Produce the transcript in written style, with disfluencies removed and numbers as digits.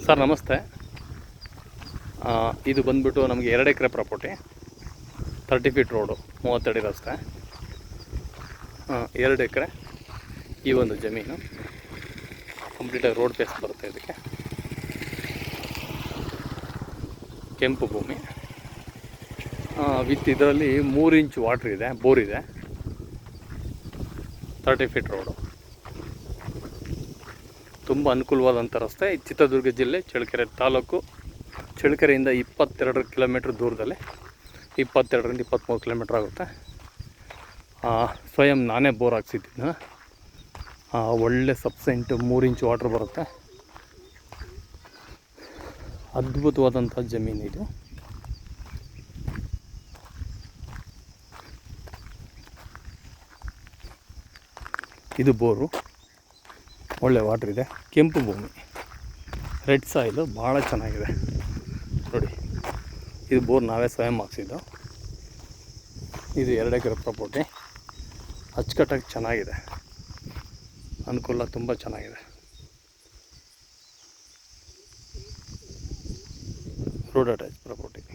Sir ನಮಸ್ತೆ. ಇದು ಬಂದುಬಿಟ್ಟು ನಮಗೆ 2 ಎಕರೆ ಪ್ರಾಪರ್ಟಿ, 30 ಫೀಟ್ ರೋಡು, 30 ಅಡಿ ರಸ್ತೆ, 2 ಎಕರೆ. ಈ ಒಂದು ಜಮೀನು ಕಂಪ್ಲೀಟಾಗಿ ರೋಡ್ ಫೇಸ್ ಬರುತ್ತೆ. ಇದಕ್ಕೆ ಕೆಂಪು ಭೂಮಿ ವಿತ್ ಇದರಲ್ಲಿ 3 ಇಂಚ್ ವಾಟ್ರ್ ಇದೆ, ಬೋರ್ ಇದೆ. 30 ಫೀಟ್ ರೋಡು, ತುಂಬ ಅನುಕೂಲವಾದಂಥ ರಸ್ತೆ. ಚಿತ್ರದುರ್ಗ ಜಿಲ್ಲೆ ಚಳ್ಳಕೆರೆ ತಾಲೂಕು, ಚಳ್ಳಕೆರೆಯಿಂದ 22 ಕಿಲೋಮೀಟ್ರ್ ದೂರದಲ್ಲಿ, 22ರಿಂದ 23 ಕಿಲೋಮೀಟ್ರ್ ಆಗುತ್ತೆ. ಸ್ವಯಂ ನಾನೇ ಬೋರ್ ಹಾಕ್ಸಿದ್ದೀನಿ. ಒಳ್ಳೆ ಸಬ್ಸೆಂಟು 3 ಇಂಚ್ ವಾಟ್ರ್ ಬರುತ್ತೆ. ಅದ್ಭುತವಾದಂಥ ಜಮೀನು ಇದು. ಇದು ಬೋರು, ಒಳ್ಳೆ ವಾಟ್ರ್ ಇದೆ, ಕೆಂಪು ಭೂಮಿ, ರೆಡ್ ಸಾಯಿಲು, ಭಾಳ ಚೆನ್ನಾಗಿದೆ ನೋಡಿ. ಇದು ಬೋರ್ ನಾವೇ ಸ್ವಯಂ ಹಾಕ್ಸಿದ್ದು. ಇದು 2 ಎಕರೆ ಪ್ರಾಪರ್ಟಿ, ಅಚ್ಚುಕಟ್ಟಾಗಿ ಚೆನ್ನಾಗಿದೆ, ಅನುಕೂಲ ತುಂಬ ಚೆನ್ನಾಗಿದೆ. Road attach property.